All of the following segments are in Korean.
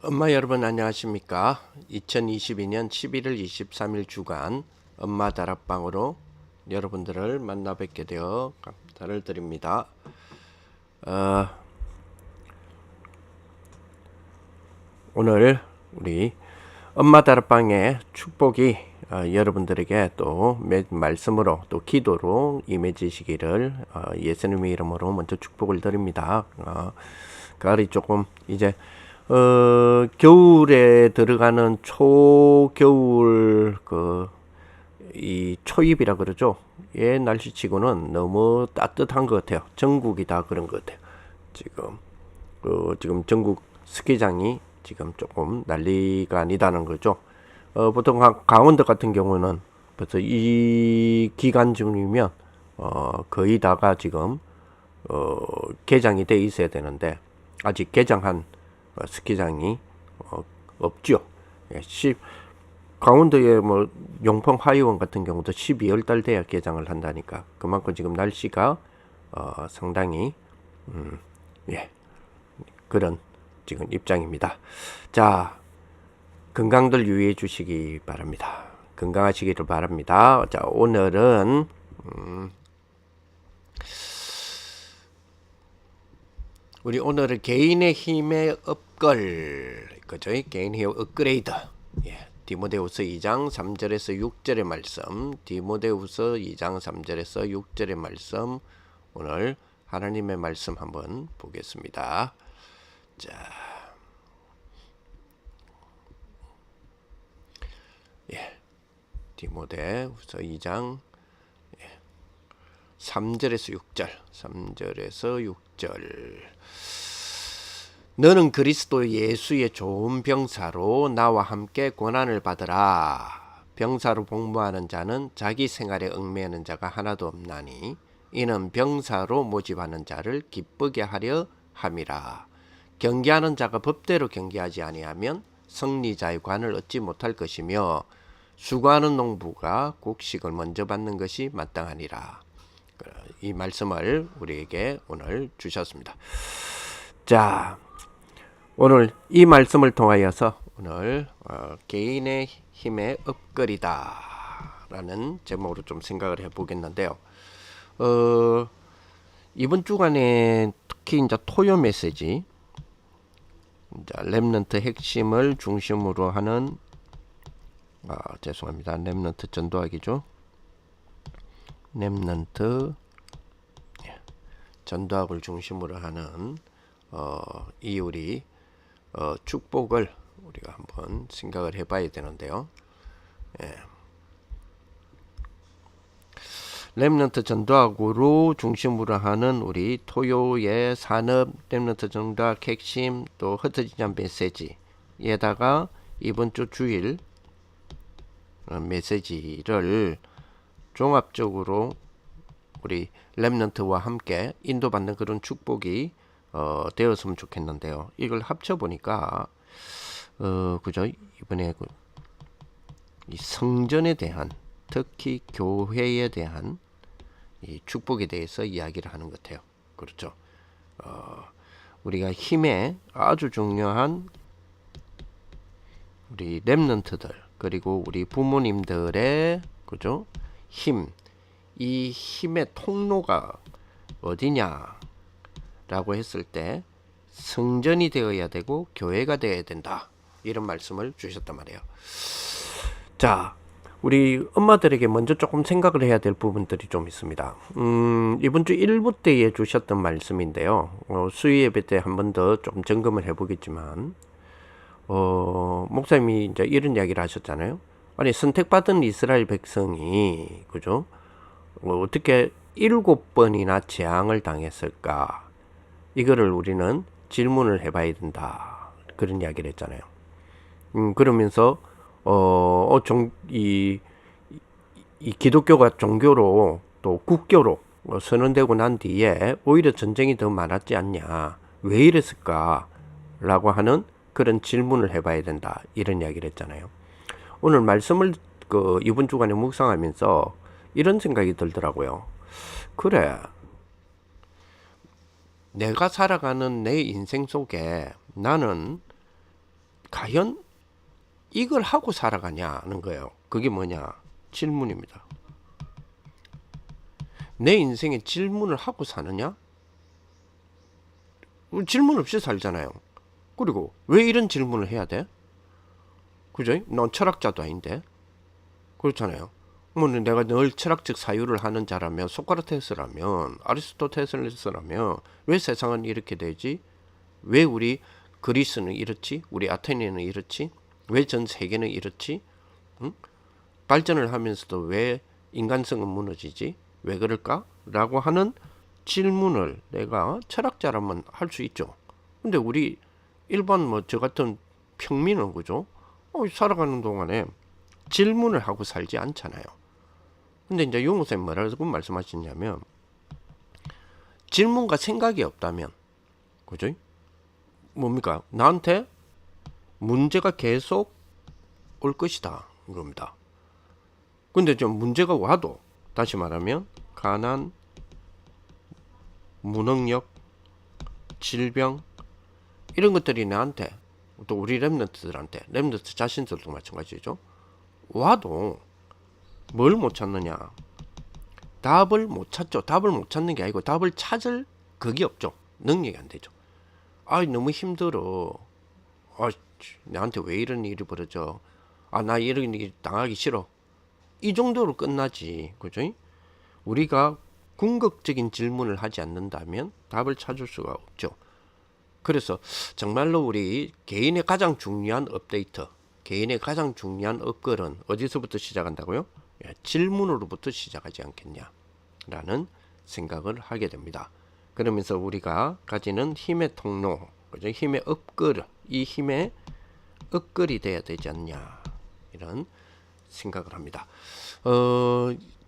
엄마 여러분 안녕하십니까? 2022년 11월 23일 주간 엄마 다락방으로 여러분들을 만나 뵙게 되어 감사를 드립니다. 오늘 우리 엄마 다락방의 축복이 여러분들에게 또 말씀으로 또 기도로 임해지시기를 예수님의 이름으로 먼저 축복을 드립니다. 가을이 조금 이제 겨울에 들어가는 초겨울 이 초입이라 그러죠. 예, 날씨치고는 너무 따뜻한 것 같아요. 전국이 다 그런 것 같아요. 지금 전국 스키장이 지금 조금 난리가 아니다는 거죠. 보통 강원도 같은 경우는 벌써 이 기간쯤이면 거의 다가 지금 개장이 돼 있어야 되는데 아직 개장한 스키장이 없죠. 강원도의 뭐 용평 화이원 같은 경우도 12월 달 돼야 개장을 한다니까 그만큼 지금 날씨가 상당히 예, 그런 지금 입장입니다. 자, 건강들 유의해 주시기 바랍니다. 건강하시기를 바랍니다. 자, 오늘은 오늘은 개인의 힘의 업글, 그죠? 개인의 힘 업그레이드. 예. 디모데후서 2장 3절에서 6절의 말씀, 디모데후서 2장 3절에서 6절의 말씀, 오늘 하나님의 말씀 한번 보겠습니다. 자, 예, 디모데후서 2장 3절에서 6절, 3절에서 6절. 너는 그리스도 예수의 좋은 병사로 나와 함께 고난을 받으라. 병사로 복무하는 자는 자기 생활에 얽매이는 자가 하나도 없나니 이는 병사로 모집하는 자를 기쁘게 하려 함이라. 경계하는 자가 법대로 경계하지 아니하면 승리자의 관을 얻지 못할 것이며 수고하는 농부가 곡식을 먼저 받는 것이 마땅하니라. 이 말씀을 우리에게 오늘 주셨습니다. 자, 오늘 이 말씀을 통하여서 오늘 개인의 힘의 업글이다 라는 제목으로 좀 생각을 해보겠는데요. 이번 주간에 특히 이제 토요 메시지, 렘넌트 핵심을 중심으로 하는 죄송합니다. 렘넌트 전도학이죠. 렘넌트 전도학을 중심으로 하는 이 우리 축복을 우리가 한번 생각을 해봐야 되는데요. 예. 렘넌트 전도학으로 중심으로 하는 우리 토요의 산업 렘넌트 전도학 핵심 또 흩어지지 않은 메시지에다가 이번 주 주일 메시지를 종합적으로 우리 렘넌트와 함께 인도받는 그런 축복이 되었으면 좋겠는데요. 이걸 합쳐 보니까 그죠? 이번에 이 성전에 대한 특히 교회에 대한 이 축복에 대해서 이야기를 하는 것 같아요. 그렇죠? 우리가 힘의 아주 중요한 우리 렘넌트들 그리고 우리 부모님들의 그죠? 힘, 이 힘의 통로가 어디냐? 라고 했을 때 성전이 되어야 되고 교회가 되어야 된다 이런 말씀을 주셨단 말이에요. 자, 우리 엄마들에게 먼저 조금 생각을 해야 될 부분들이 좀 있습니다. 이번 주 1부 때에 주셨던 말씀인데요. 수요 예배 때 한 번 더 좀 점검을 해보겠지만 목사님이 이제 이런 이야기를 하셨잖아요. 아니 선택받은 이스라엘 백성이 그죠? 어떻게 7번이나 재앙을 당했을까? 이거를 우리는 질문을 해봐야 된다. 그런 이야기를 했잖아요. 그러면서 이 기독교가 종교로 또 국교로 선언되고 난 뒤에 오히려 전쟁이 더 많았지 않냐. 왜 이랬을까? 라고 하는 그런 질문을 해봐야 된다. 이런 이야기를 했잖아요. 오늘 말씀을 이번 주간에 묵상하면서 이런 생각이 들더라고요. 그래. 내가 살아가는 내 인생 속에 나는 과연 이걸 하고 살아가냐는 거예요. 그게 뭐냐? 질문입니다. 내 인생에 질문을 하고 사느냐? 질문 없이 살잖아요. 그리고 왜 이런 질문을 해야 돼? 그죠? 넌 철학자도 아닌데. 그렇잖아요. 뭐 내가 늘 철학적 사유를 하는 자라면, 소크라테스라면, 아리스토텔레스라면 왜 세상은 이렇게 되지? 왜 우리 그리스는 이렇지? 우리 아테네는 이렇지? 왜 전 세계는 이렇지? 응? 발전을 하면서도 왜 인간성은 무너지지? 왜 그럴까? 라고 하는 질문을 내가 철학자라면 할 수 있죠. 근데 우리 일반 뭐 저 같은 평민은 그죠? 살아가는 동안에 질문을 하고 살지 않잖아요. 근데 이제 용우쌤 뭐라고 말씀하셨냐면, 질문과 생각이 없다면, 그죠? 뭡니까? 나한테 문제가 계속 올 것이다. 이겁니다. 근데 좀 문제가 와도, 다시 말하면, 가난, 무능력, 질병, 이런 것들이 나한테, 또 우리 랩런트들한테, 랩런트 자신들도 마찬가지죠. 와도 뭘 못 찾느냐? 답을 못 찾죠. 답을 못 찾는 게 아니고 답을 찾을 그게 없죠. 능력이 안 되죠. 너무 힘들어. 나한테 왜 이런 일이 벌어져? 나 이런 일 당하기 싫어. 이 정도로 끝나지. 그죠? 우리가 궁극적인 질문을 하지 않는다면 답을 찾을 수가 없죠. 그래서 정말로 우리 개인의 가장 중요한 업데이트, 개인의 가장 중요한 업글은 어디서부터 시작한다고요? 질문으로부터 시작하지 않겠냐라는 생각을 하게 됩니다. 그러면서 우리가 가지는 힘의 통로, 그죠? 힘의 업글, 이 힘의 업글이 돼야 되지 않냐, 이런 생각을 합니다.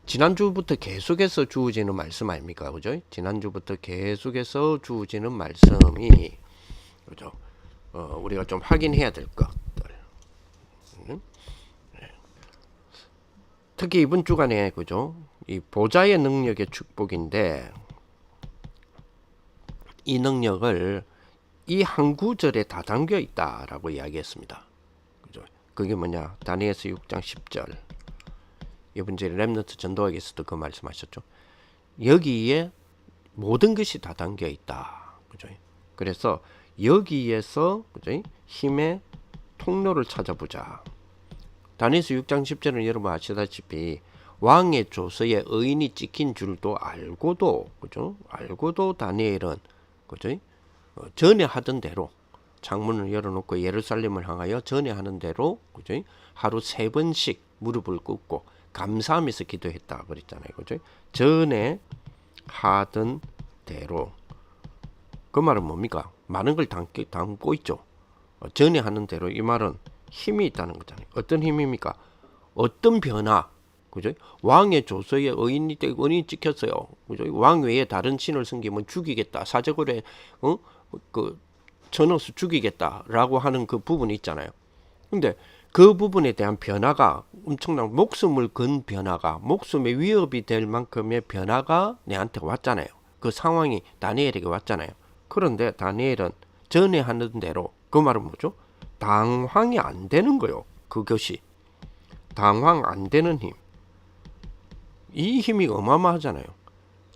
지난주부터 계속해서 주어지는 말씀 아닙니까? 그죠? 지난주부터 계속해서 주어지는 말씀이, 그죠? 우리가 좀 확인해야 될 것들. 특히 이번 주간에, 그죠? 이 보좌의 능력의 축복인데, 이 능력을 이 한 구절에 다 담겨 있다라고 이야기했습니다. 그죠? 그게 뭐냐? 다니엘서 6장 10절. 이번 주에 렘넌트 전도학에서도 그 말씀하셨죠. 여기에 모든 것이 다 담겨 있다. 그죠? 그래서 여기에서, 그죠? 힘의 통로를 찾아보자. 다니엘서 6장 10절은 여러분 아시다시피 왕의 조서에 의인이 찍힌 줄도 알고도, 그죠? 알고도 다니엘은, 그죠? 전에 하던 대로 창문을 열어놓고 예루살렘을 향하여 전에 하는 대로, 그죠? 하루 3번씩 무릎을 꿇고 감사하면서 기도했다 그랬잖아요. 그죠? 전에 하던 대로. 그 말은 뭡니까? 많은 걸 담고 있죠. 전에 하는 대로, 이 말은 힘이 있다는 거잖아요. 어떤 힘입니까? 어떤 변화, 그죠? 왕의 조서에 의인이 찍혔어요. 그죠? 왕 외에 다른 신을 섬기면 죽이겠다. 사제골에 그 전어수 죽이겠다라고 하는 그 부분이 있잖아요. 근데 그 부분에 대한 변화가, 엄청난 목숨을 건 변화가, 목숨의 위협이 될 만큼의 변화가 내한테 왔잖아요. 그 상황이 다니엘에게 왔잖아요. 그런데 다니엘은 전에 하는 대로, 그 말은 뭐죠? 당황이 안 되는 거요. 그것이 당황 안 되는 힘. 이 힘이 어마어마하잖아요.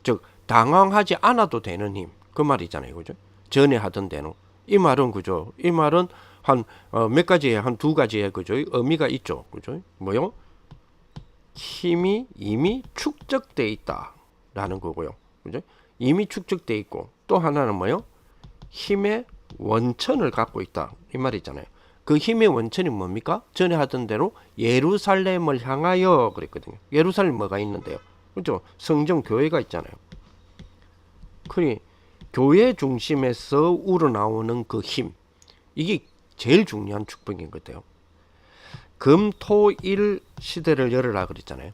즉 당황하지 않아도 되는 힘. 그 말이잖아요. 그죠? 전에 하던 대로. 이 말은, 그죠? 이 말은 한 몇 가지의, 한 2가지의, 그죠? 의미가 있죠. 그죠? 뭐요? 힘이 이미 축적돼 있다라는 거고요. 그죠? 이미 축적돼 있고, 또 하나는 뭐요? 힘의 원천을 갖고 있다. 이 말이잖아요. 그 힘의 원천이 뭡니까? 전에 하던 대로 예루살렘을 향하여 그랬거든요. 예루살렘 뭐가 있는데요? 그죠? 성전 교회가 있잖아요. 그니 교회 중심에서 우러나오는 그 힘, 이게 제일 중요한 축복인 것 같아요. 금토일 시대를 열으라 그랬잖아요.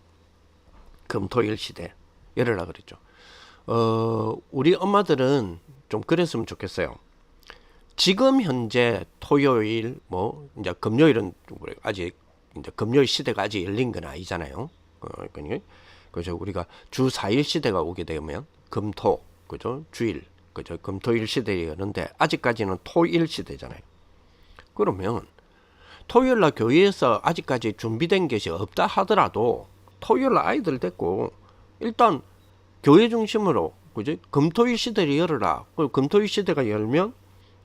금토일 시대 열으라 그랬죠. 우리 엄마들은 좀 그랬으면 좋겠어요. 지금 현재 토요일, 뭐 이제 금요일은 아직 이제 금요일 시대가 아직 열린 건 아니잖아요. 그죠? 우리가 주 4일 시대가 오게 되면 금토, 그죠? 주일, 그죠? 금토일 시대에 여는데 아직까지는 토일 시대잖아요. 그러면 토요일 날 교회에서 아직까지 준비된 것이 없다 하더라도 토요일 날 아이들 데리고 일단 교회 중심으로 그지? 금토일 시대를 열어라. 금토일 시대가 열면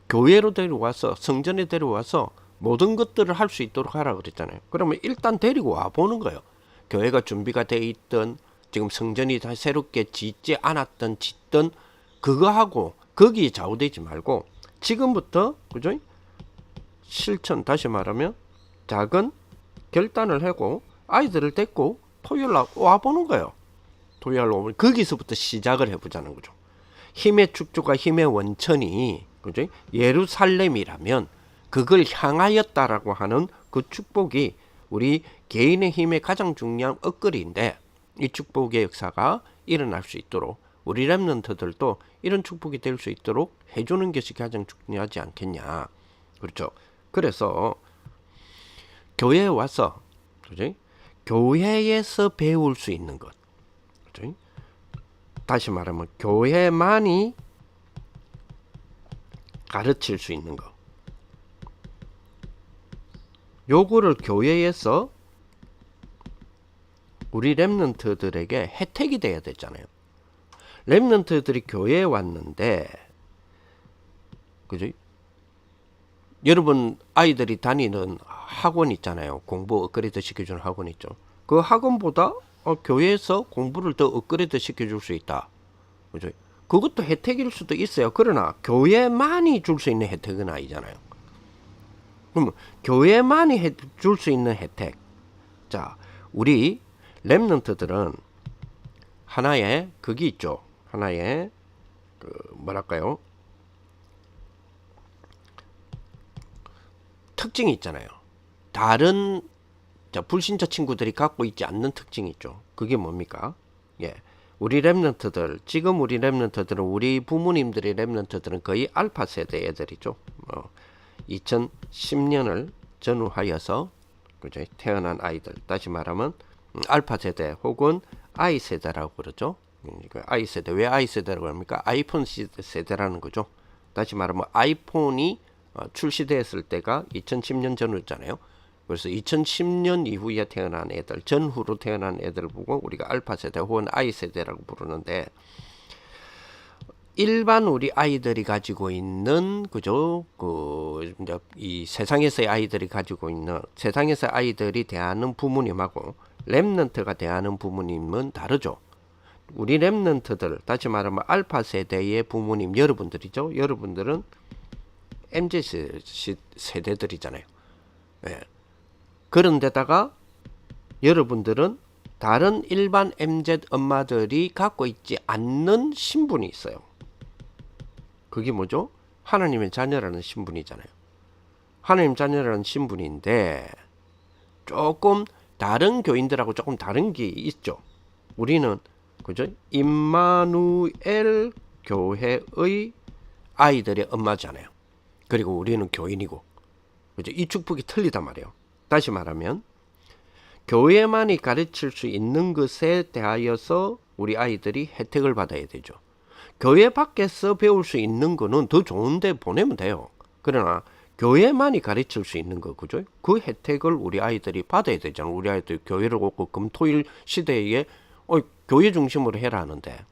교회로 데려와서 성전에 데려와서 모든 것들을 할 수 있도록 하라 그랬잖아요. 그러면 일단 데리고 와 보는 거예요. 교회가 준비가 돼 있던 지금 성전이 다 새롭게 짓지 않았던 짓던 그거 하고 거기에 좌우되지 말고 지금부터 그죠? 실천 다시 말하면 작은 결단을 하고 아이들을 데리고 토요일 날 와 보는 거예요. 토요일 날 오면 거기서부터 시작을 해보자는 거죠. 힘의 축조가 힘의 원천이 그죠? 예루살렘이라면 그걸 향하였다라고 하는 그 축복이 우리 개인의 힘의 가장 중요한 업거리인데 이 축복의 역사가 일어날 수 있도록 우리 렘넌트들도 이런 축복이 될 수 있도록 해주는 것이 가장 중요하지 않겠냐. 그렇죠. 그래서 교회에 와서 그죠? 교회에서 배울 수 있는 것. 그죠? 다시 말하면 교회만이 가르칠 수 있는 것. 요거를 교회에서 우리 렘넌트들에게 혜택이 돼야 되잖아요. 렘넌트들이 교회에 왔는데 그죠? 여러분 아이들이 다니는 학원 있잖아요. 공부 업그레이드 시켜주는 학원 있죠. 그 학원보다 교회에서 공부를 더 업그레이드 시켜줄 수 있다. 그죠? 그것도 혜택일 수도 있어요. 그러나 교회만이 줄 수 있는 혜택은 아니잖아요. 그러면 교회만이 줄 수 있는 혜택. 자, 우리 렘넌트들은 하나의 그게 있죠. 하나의 그 뭐랄까요? 특징이 있잖아요. 다른 불신자 친구들이 갖고 있지 않는 특징이 있죠. 그게 뭡니까? 예. 우리 렘넌트들, 지금 우리 렘넌트들은 우리 부모님들의 렘넌트들은 거의 알파 세대 애들이죠. 2010년을 전후하여서 그죠? 태어난 아이들, 다시 말하면 알파 세대 혹은 I 세대라고 그러죠. I 세대, 왜 I 세대라고 합니까? 아이폰 세대라는 거죠. 다시 말하면 아이폰이 출시되었을 때가 2010년 전후잖아요. 그래서 2010년 이후에 태어난 애들, 전후로 태어난 애들 보고 우리가 알파 세대 혹은 I 세대라고 부르는데 일반 우리 아이들이 가지고 있는 그죠? 이 세상에서의 아이들이 가지고 있는 세상에서 아이들이 대하는 부모님하고 렘넌트가 대하는 부모님은 다르죠. 우리 렘넌트들 다시 말하면 알파 세대의 부모님 여러분들이죠. 여러분들은 MZ 세대들이잖아요. 네. 그런데다가 여러분들은 다른 일반 MZ 엄마들이 갖고 있지 않는 신분이 있어요. 그게 뭐죠? 하나님의 자녀라는 신분이잖아요. 하나님 자녀라는 신분인데 조금 다른 교인들하고 조금 다른 게 있죠. 우리는 그죠? 임마누엘 교회의 아이들의 엄마잖아요. 그리고 우리는 교인이고, 그죠? 이 축복이 틀리단 말이에요. 다시 말하면 교회만이 가르칠 수 있는 것에 대하여서 우리 아이들이 혜택을 받아야 되죠. 교회 밖에서 배울 수 있는 거는 더 좋은데 보내면 돼요. 그러나 교회만이 가르칠 수 있는 거, 그죠? 그 혜택을 우리 아이들이 받아야 되잖아요. 우리 아이들 교회를 오고 금토일 시대에 교회 중심으로 해라 하는데,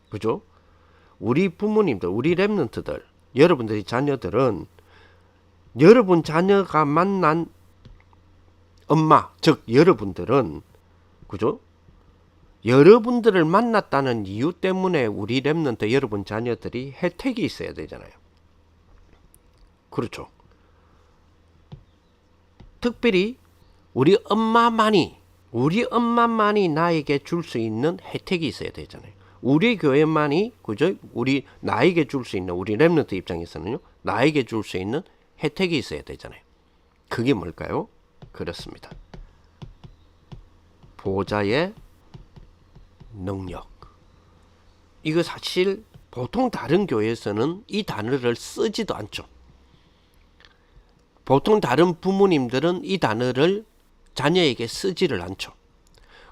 그죠? 우리 부모님들, 우리 렘넌트들, 여러분들의 자녀들은 여러분 자녀가 만난 엄마, 즉 여러분들은 그죠? 여러분들을 만났다는 이유 때문에 우리 렘넌트 여러분 자녀들이 혜택이 있어야 되잖아요. 그렇죠. 특별히 우리 엄마만이 나에게 줄 수 있는 혜택이 있어야 되잖아요. 우리 교회만이 그죠? 나에게 줄 수 있는 우리 렘넌트 입장에서는요. 나에게 줄 수 있는 혜택이 있어야 되잖아요. 그게 뭘까요? 그렇습니다. 보좌의 능력. 이거 사실 보통 다른 교회에서는 이 단어를 쓰지도 않죠. 보통 다른 부모님들은 이 단어를 자녀에게 쓰지를 않죠.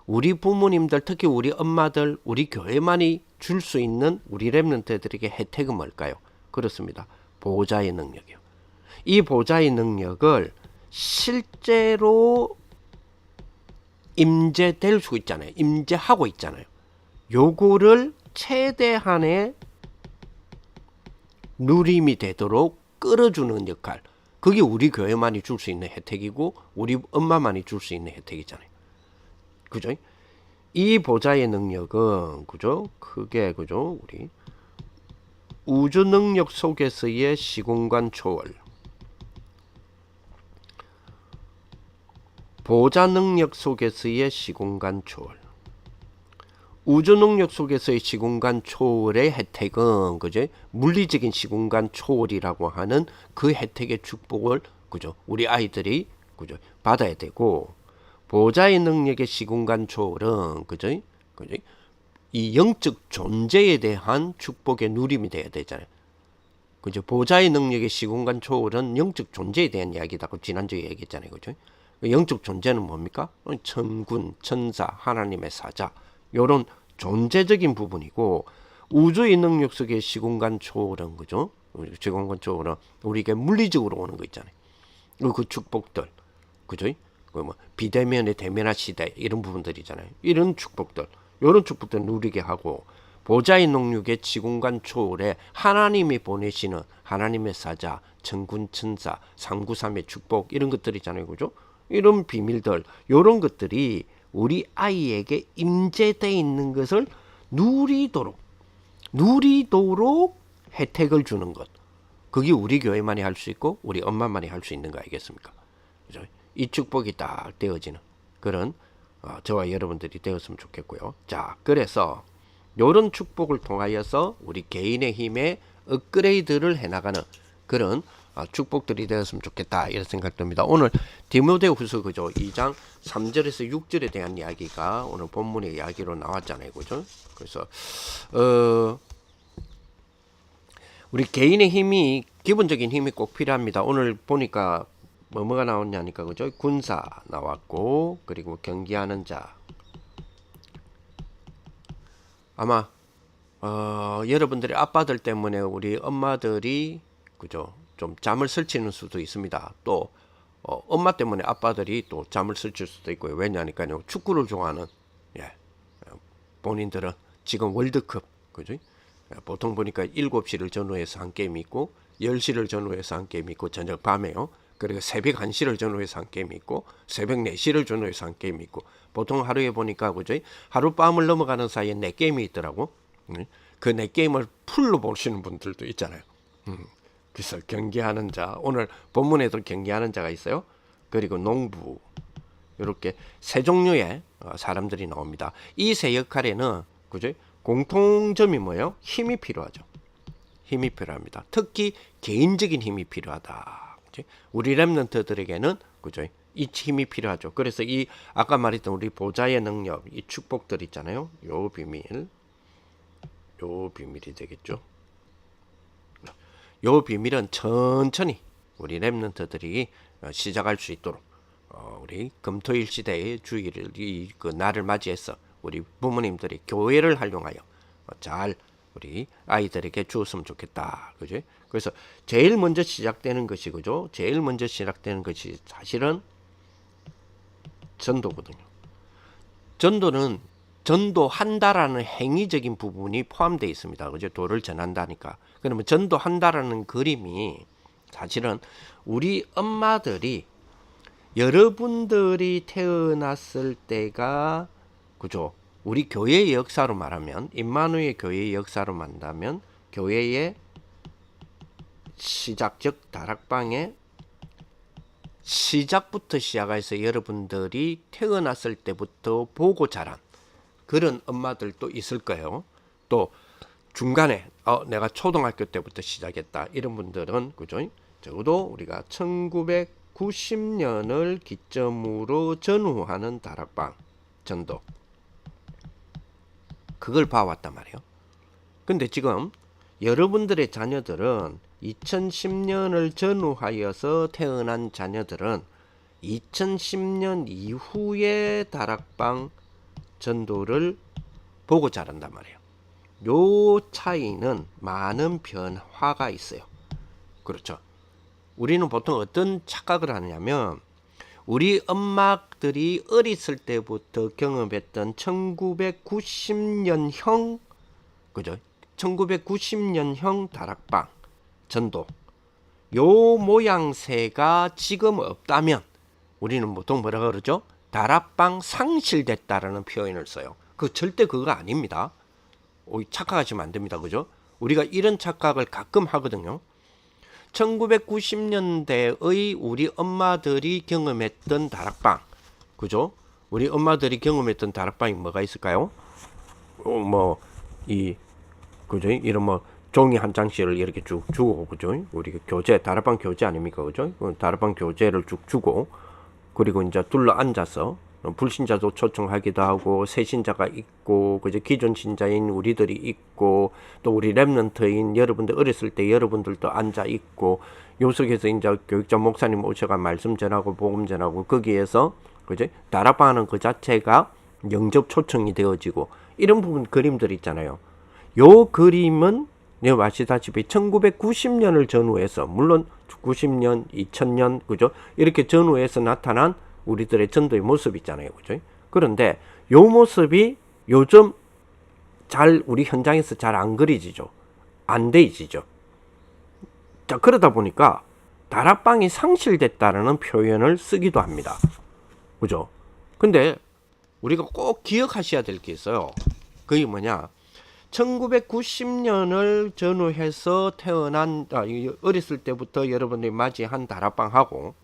우리 부모님들, 특히 우리 엄마들, 우리 교회만이 줄 수 있는 우리 렘넌트들에게 혜택은 뭘까요? 그렇습니다. 보좌의 능력이요. 이 보좌의 능력을 실제로 임대될 수 있잖아요. 임대하고 있잖아요. 요거를 최대한의 누림이 되도록 끌어주는 역할. 그게 우리 교회만이 줄 수 있는 혜택이고 우리 엄마만이 줄 수 있는 혜택이잖아요. 그죠? 이 보좌의 능력은 그죠? 크게 그죠? 우리 우주 능력 속에서의 시공간 초월. 보좌 능력 속에서의 시공간 초월. 우주 능력 속에서의 시공간 초월의 혜택은 그죠? 물리적인 시공간 초월이라고 하는 그 혜택의 축복을 그죠? 우리 아이들이 그죠? 받아야 되고 보좌의 능력의 시공간 초월은 그죠? 그죠? 이 영적 존재에 대한 축복의 누림이 돼야 되잖아요. 그죠? 보좌의 능력의 시공간 초월은 영적 존재에 대한 이야기다고 지난주에 얘기했잖아요. 그죠? 영적 존재는 뭡니까? 천군, 천사, 하나님의 사자 요런 존재적인 부분이고 우주의 능력 속의 시공간 초월은 그죠? 시공간 초월은 우리에게 물리적으로 오는 거 있잖아요. 그 축복들 그죠? 뭐 비대면의 대면화 시대 이런 부분들이잖아요. 이런 축복들 이런 축복들 누리게 하고 보좌의 능력의 시공간 초월에 하나님이 보내시는 하나님의 사자, 천군 천사, 상구삼의 축복 이런 것들이잖아요. 그죠? 이런 비밀들 이런 것들이 우리 아이에게 임재되어 있는 것을 누리도록 혜택을 주는 것. 그게 우리 교회만이 할 수 있고 우리 엄마만이 할 수 있는 거 아니겠습니까? 그죠? 이 축복이 딱 되어지는 그런 저와 여러분들이 되었으면 좋겠고요. 자, 그래서 이런 축복을 통하여서 우리 개인의 힘에 업그레이드를 해나가는 그런 축복들이 되었으면 좋겠다 이런 생각됩니다. 오늘 디모데후서 그죠 2장 3절에서 6절에 대한 이야기가 오늘 본문의 이야기로 나왔잖아요. 그죠? 그래서 우리 개인의 힘이 기본적인 힘이 꼭 필요합니다. 오늘 보니까 뭐가 나왔냐니까 그죠? 군사 나왔고 그리고 경기하는 자. 아마 여러분들의 아빠들 때문에 우리 엄마들이 그죠? 좀 잠을 설치는 수도 있습니다. 또 엄마 때문에 아빠들이 또 잠을 설칠 수도 있고요. 왜냐니까요. 축구를 좋아하는 본인들은 지금 월드컵 그죠? 보통 보니까 7시를 전후해서 한 게임이 있고 10시를 전후해서 한 게임이 있고 저녁 밤에요. 그리고 새벽 1시를 전후해서 한 게임이 있고 새벽 4시를 전후해서 한 게임이 있고 보통 하루에 보니까 그죠? 하룻밤을 넘어가는 사이에 4게임이 있더라고. 그 4게임을 풀로 보시는 분들도 있잖아요. 그래서 경기하는 자 오늘 본문에도 경기하는 자가 있어요. 그리고 농부 이렇게 세 종류의 사람들이 나옵니다. 이 세 역할에는 그죠? 공통점이 뭐예요? 힘이 필요하죠. 힘이 필요합니다. 특히 개인적인 힘이 필요하다. 그치? 우리 렘넌트들에게는 그죠? 이 힘이 필요하죠. 그래서 이 아까 말했던 우리 보좌의 능력, 이 축복들 있잖아요. 요 비밀이 되겠죠. 요 비밀은 천천히 우리 렘넌트들이 시작할 수 있도록 우리 금토일 시대의 주일을 그 날을 맞이해서 우리 부모님들이 교회를 활용하여 잘 우리 아이들에게 주었으면 좋겠다. 그죠? 그래서 제일 먼저 시작되는 것이 그죠? 제일 먼저 시작되는 것이 사실은 전도거든요. 전도는 전도한다라는 행위적인 부분이 포함되어 있습니다. 그죠? 도를 전한다니까. 그러면 전도한다라는 그림이 사실은 우리 엄마들이 여러분들이 태어났을 때가 그죠? 우리 교회의 역사로 말하면 임마누엘 교회의 역사로 만다면 교회의 시작적 다락방의 시작부터 시작해서 여러분들이 태어났을 때부터 보고 자란 그런 엄마들도 있을 거예요. 또 중간에 내가 초등학교 때부터 시작했다 이런 분들은 그죠? 적어도 우리가 1990년을 기점으로 전후하는 다락방 전도 그걸 봐왔단 말이에요. 근데 지금 여러분들의 자녀들은 2010년을 전후하여서 태어난 자녀들은 2010년 이후의 다락방 전도를 보고 자란단 말이에요. 요 차이는 많은 변화가 있어요. 그렇죠. 우리는 보통 어떤 착각을 하냐면 우리 엄마들이 어렸을 때부터 경험했던 1990년형, 그죠? 1990년형 다락방 전도. 요 모양새가 지금 없다면 우리는 보통 뭐라 그러죠? 다락방 상실됐다라는 표현을 써요. 절대 그거 아닙니다. 착각하시면 안 됩니다. 그죠? 우리가 이런 착각을 가끔 하거든요. 1990년대의 우리 엄마들이 경험했던 다락방, 그죠? 우리 엄마들이 경험했던 다락방이 뭐가 있을까요? 그죠? 이런 종이 한 장씩을 이렇게 쭉 주고, 그죠? 우리 교재, 다락방 교재 아닙니까? 그죠? 다락방 교재를 쭉 주고, 그리고 이제 둘러 앉아서 불신자도 초청하기도 하고, 새신자가 있고, 그죠? 기존 신자인 우리들이 있고, 또 우리 렘넌트인 여러분들, 어렸을 때 여러분들도 앉아 있고, 요 속에서 이제 교육자 목사님 오셔가 말씀 전하고, 복음 전하고, 거기에서, 그죠? 다락방하는 그 자체가 영접 초청이 되어지고, 이런 부분 그림들 있잖아요. 요 그림은 내가 아시다시피 1990년을 전후해서, 물론 90년, 2000년, 그죠? 이렇게 전후해서 나타난 우리들의 전도의 모습 있잖아요. 그죠? 그런데 요 모습이 요즘 우리 현장에서 잘 안 그려지죠. 안 되어지죠. 자, 그러다 보니까 다락방이 상실됐다라는 표현을 쓰기도 합니다. 그죠? 근데 우리가 꼭 기억하셔야 될 게 있어요. 그게 뭐냐? 1990년을 전후해서 태어난, 어렸을 때부터 여러분들이 맞이한 다락방하고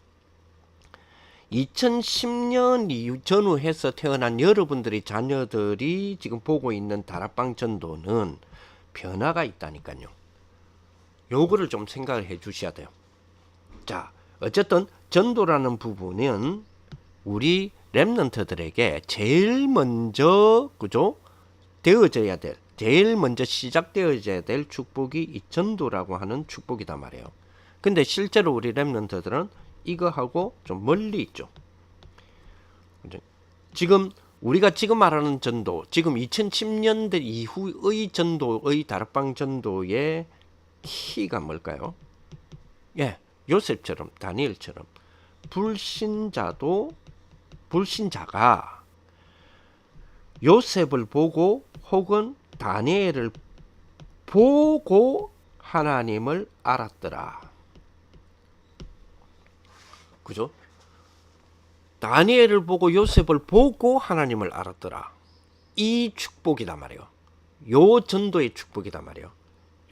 2010년 이후 전후해서 태어난 여러분들의 자녀들이 지금 보고 있는 다락방 전도는 변화가 있다니까요. 요거를 좀 생각을 해 주셔야 돼요. 자, 어쨌든 전도라는 부분은 우리 렘넌트들에게 제일 먼저, 그죠? 되어져야 될, 제일 먼저 시작되어져야 될 축복이 이 전도라고 하는 축복이단 말이에요. 근데 실제로 우리 렘넌트들은 이거하고 좀 멀리 있죠. 지금 우리가 지금 말하는 전도, 지금 2010년대 이후의 전도의 다락방 전도의 키가 뭘까요? 예, 요셉처럼, 다니엘처럼 불신자가 요셉을 보고 혹은 다니엘을 보고 하나님을 알았더라. 그죠? 다니엘을 보고 요셉을 보고 하나님을 알았더라. 이 축복이단 말이에요. 요 전도의 축복이단 말이에요.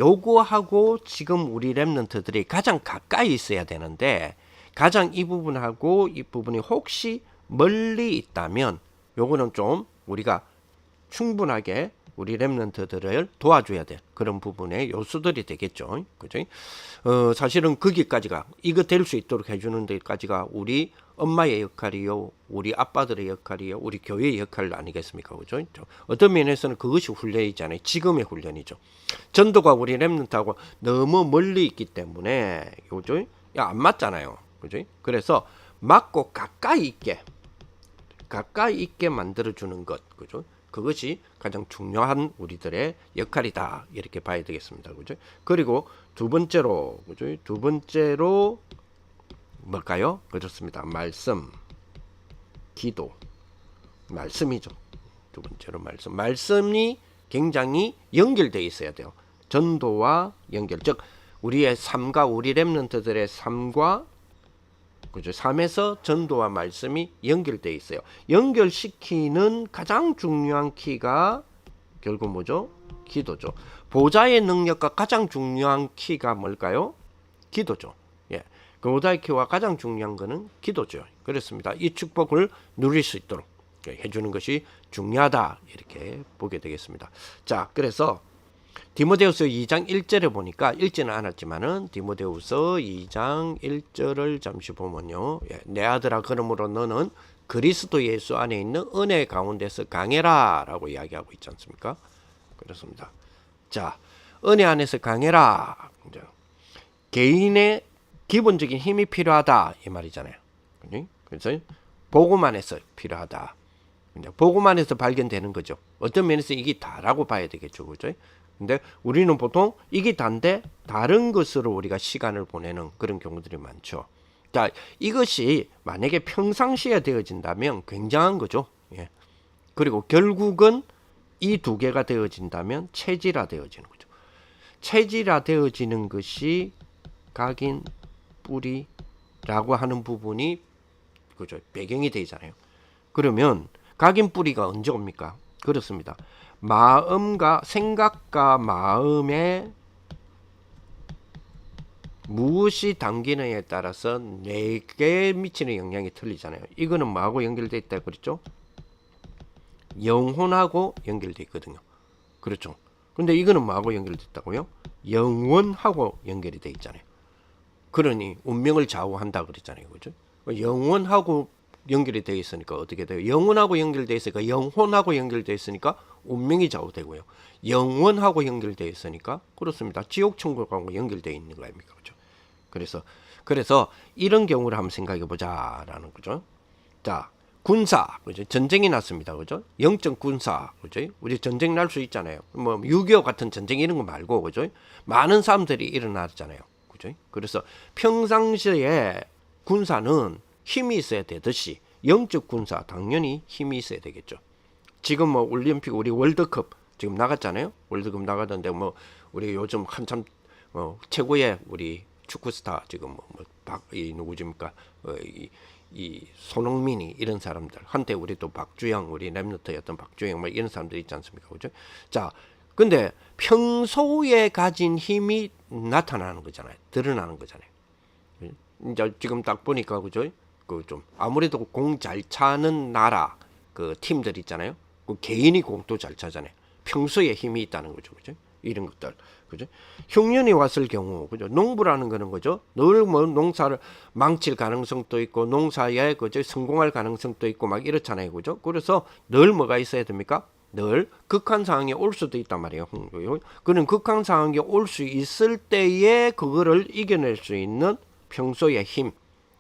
요거하고 지금 우리 렘넌트들이 가장 가까이 있어야 되는데, 가장 이 부분하고 이 부분이 혹시 멀리 있다면 요거는 좀 우리가 충분하게 우리 렘넌트들을 도와줘야 될 그런 부분의 요소들이 되겠죠. 그죠? 사실은 거기까지가, 이거 될 수 있도록 해주는 데까지가 우리 엄마의 역할이요, 우리 아빠들의 역할이요, 우리 교회의 역할 아니겠습니까? 그죠? 어떤 면에서는 그것이 훈련이잖아요. 지금의 훈련이죠. 전도가 우리 렘넌트하고 너무 멀리 있기 때문에 요즘 안 맞잖아요. 그죠? 그래서 맞고 가까이 있게 만들어주는 것. 그죠? 그것이 가장 중요한 우리들의 역할이다. 이렇게 봐야 되겠습니다. 그죠? 그리고 두 번째로, 그죠? 두 번째로 뭘까요? 그렇습니다. 말씀, 기도, 말씀이죠. 두 번째로 말씀. 말씀이 굉장히 연결되어 있어야 돼요. 전도와 연결. 즉, 우리의 삶과 우리 렘넌트들의 삶과, 그죠? 삶에서 전도와 말씀이 연결되어 있어요. 연결시키는 가장 중요한 키가 결국 뭐죠? 기도죠. 보좌의 능력과 가장 중요한 키가 뭘까요? 기도죠. 예. 그 보좌의 키와 가장 중요한 거는 기도죠. 그렇습니다. 이 축복을 누릴 수 있도록 해주는 것이 중요하다. 이렇게 보게 되겠습니다. 자, 그래서 디모데후서 2장 1절에 보니까 읽지는 않았지만은 디모데후서 2장 1절을 잠시 보면요. 내 아들아, 그러므로 너는 그리스도 예수 안에 있는 은혜 가운데서 강해라 라고 이야기하고 있지 않습니까? 그렇습니다. 자, 은혜 안에서 강해라. 개인의 기본적인 힘이 필요하다 이 말이잖아요. 그래서 복음 안에서 필요하다. 복음 안에서 발견되는 거죠. 어떤 면에서 이게 다라고 봐야 되겠죠. 그죠? 근데 우리는 보통 이게 단데 다른 것으로 우리가 시간을 보내는 그런 경우들이 많죠. 자, 이것이 만약에 평상시에 되어진다면 굉장한 거죠. 예. 그리고 결국은 이 두 개가 되어진다면 체질화 되어지는 거죠. 체질화 되어지는 것이 각인 뿌리라고 하는 부분이 그죠, 배경이 되잖아요. 그러면 각인 뿌리가 언제 옵니까? 그렇습니다. 마음과 생각과 마음에 무엇이 담기느냐에 따라서 뇌에 미치는 영향이 틀리잖아요. 이거는 뭐하고 연결되어 있다 그랬죠? 영혼하고 연결되어 있거든요. 그렇죠. 근데 이거는 뭐하고 연결됐다고요? 영원하고 연결이 되어 있잖아요. 그러니 운명을 좌우한다 그랬잖아요. 그죠? 영혼하고 연결이 되어 있으니까 어떻게 돼요? 영혼하고 연결되어 있으니까 영혼하고 연결되어 있으니까 운명이 좌우되고요. 영원하고 연결되어 있으니까 그렇습니다. 지옥 천국하고 연결되어 있는 거 아닙니까? 그죠? 그래서 이런 경우를 한번 생각해 보자라는 거죠. 자, 군사, 그죠? 전쟁이 났습니다. 그죠? 영적 군사, 그죠? 우리 전쟁 날 수 있잖아요. 뭐 6.25 같은 전쟁 이런 거 말고, 그죠? 많은 사람들이 일어나잖아요. 그죠? 그래서 평상시에 군사는 힘이 있어야 되듯이 영적 군사 당연히 힘이 있어야 되겠죠. 지금 뭐 올림픽 우리 월드컵 지금 나갔잖아요. 월드컵 나가던데 뭐 우리 요즘 한참 최고의 우리 축구 스타 지금 이 누구십니까? 이 손흥민이 이런 사람들 한때 우리 또 박주영 우리 랩노트였던 박주영 뭐 이런 사람들 있지 않습니까? 그죠? 자, 근데 평소에 가진 힘이 나타나는 거잖아요. 드러나는 거잖아요. 이제 지금 딱 보니까 그죠? 그 좀 아무래도 공 잘 차는 나라 그 팀들 있잖아요. 그 개인이 공도 잘 차잖아요. 평소에 힘이 있다는 거죠. 그죠? 이런 것들. 그죠? 흉년이 왔을 경우, 그죠? 농부라는 거는 거죠. 늘 뭐 농사를 망칠 가능성도 있고, 농사에 그죠? 성공할 가능성도 있고, 막 이렇잖아요. 그죠? 그래서 늘 뭐가 있어야 됩니까? 늘 극한 상황에 올 수도 있단 말이에요. 그는 극한 상황에 올 수 있을 때에 그거를 이겨낼 수 있는 평소의 힘.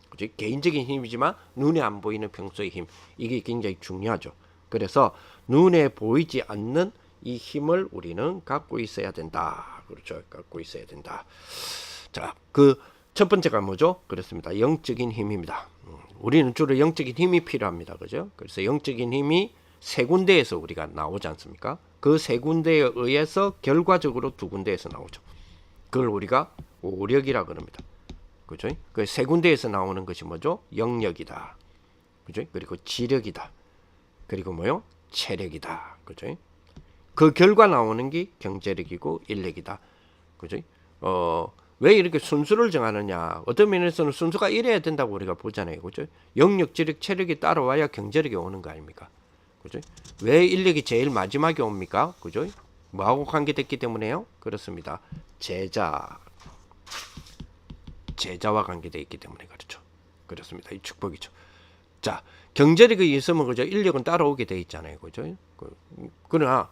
그죠? 개인적인 힘이지만 눈에 안 보이는 평소의 힘. 이게 굉장히 중요하죠. 그래서 눈에 보이지 않는 이 힘을 우리는 갖고 있어야 된다. 그렇죠. 갖고 있어야 된다. 자, 그 첫 번째가 뭐죠? 그렇습니다. 영적인 힘입니다. 우리는 주로 영적인 힘이 필요합니다. 그죠? 그래서 영적인 힘이 세 군데에서 우리가 나오지 않습니까? 그 세 군데에 의해서 결과적으로 두 군데에서 나오죠. 그걸 우리가 오력이라 그럽니다. 그죠? 그 세 군데에서 나오는 것이 뭐죠? 영력이다. 그죠? 그리고 지력이다. 그리고 뭐요? 체력이다. 그죠? 그 결과 나오는 게 경제력이고 인력이다. 그죠? 왜 이렇게 순수를 정하느냐? 어떤 면에서는 순수가 이래야 된다고 우리가 보잖아요. 그죠? 영력, 지력, 체력이 따라와야 경제력이 오는 거 아닙니까? 그죠? 왜 인력이 제일 마지막에 옵니까? 그죠? 뭐하고 관계됐기 때문에요? 그렇습니다. 제자와 관계되어 있기 때문에 그렇죠. 그렇습니다. 이 축복이죠. 자, 경제력이 있으면 그죠? 인력은 따라오게 돼 있잖아요. 그죠? 그러나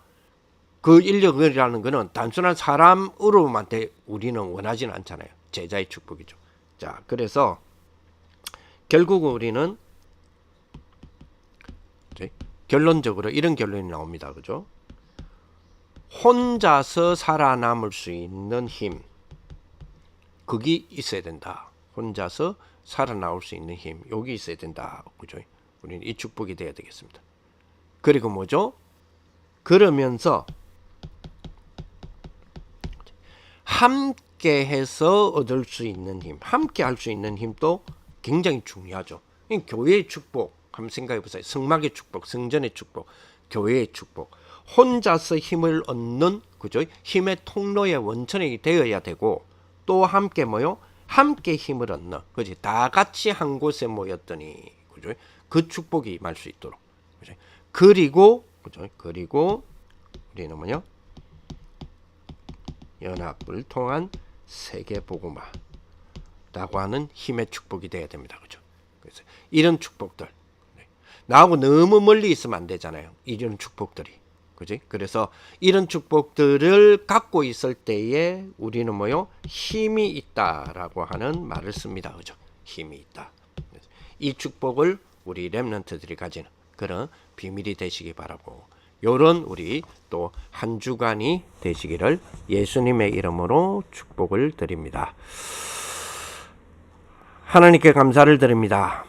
그 인력이라는 것은 단순한 사람으로만 우리는 원하지는 않잖아요. 제자의 축복이죠. 자, 그래서 결국 우리는 결론적으로 이런 결론이 나옵니다. 그죠? 혼자서 살아남을 수 있는 힘. 그게 있어야 된다. 혼자서 살아나올 수 있는 힘. 여기 있어야 된다. 그죠? 우리는 이 축복이 돼야 되겠습니다. 그리고 뭐죠? 그러면서 함께 해서 얻을 수 있는 힘, 함께 할 수 있는 힘도 굉장히 중요하죠. 교회의 축복, 한번 생각해 보세요. 성막의 축복, 성전의 축복, 교회의 축복. 혼자서 힘을 얻는, 그죠? 힘의 통로의 원천이 되어야 되고, 또 함께 뭐요? 함께 힘을 얻는, 그지? 다 같이 한 곳에 모였더니, 그죠? 그 축복이 임할 수 있도록, 그죠? 그리고, 그죠? 그리고 우리는 뭐요? 연합을 통한 세계 복음화라고 하는 힘의 축복이 돼야 됩니다. 그죠? 그래서 이런 축복들 나하고 너무 멀리 있으면 안 되잖아요. 이런 축복들이. 그지? 그래서 이런 축복들을 갖고 있을 때에 우리는 뭐요? 힘이 있다라고 하는 말을 씁니다. 그죠? 힘이 있다. 이 축복을 우리 렘넌트들이 가지는 그런 비밀이 되시기 바라고, 요런 우리 또 한 주간이 되시기를 예수님의 이름으로 축복을 드립니다. 하나님께 감사를 드립니다.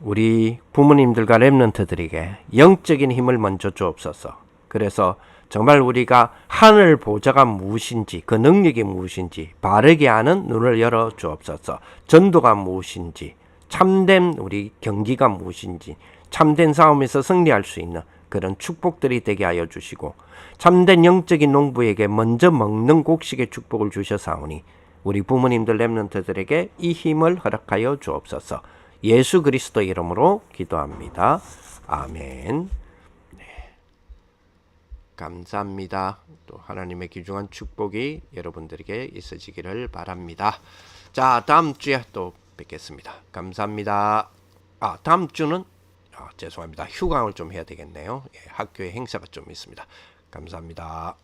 우리 부모님들과 렘넌트들에게 영적인 힘을 먼저 주옵소서. 그래서 정말 우리가 하늘 보좌가 무엇인지, 그 능력이 무엇인지 바르게 아는 눈을 열어 주옵소서. 전도가 무엇인지, 참된 우리 경기가 무엇인지, 참된 싸움에서 승리할 수 있는 그런 축복들이 되게 하여 주시고, 참된 영적인 농부에게 먼저 먹는 곡식의 축복을 주셔사오니 우리 부모님들 렘넌트들에게 이 힘을 허락하여 주옵소서. 예수 그리스도 이름으로 기도합니다. 아멘. 네. 감사합니다. 또 하나님의 귀중한 축복이 여러분들에게 있으시기를 바랍니다. 자, 다음 주에 또 뵙겠습니다. 감사합니다. 다음 주는 죄송합니다. 휴강을 좀 해야 되겠네요. 학교에 행사가 좀 있습니다. 감사합니다.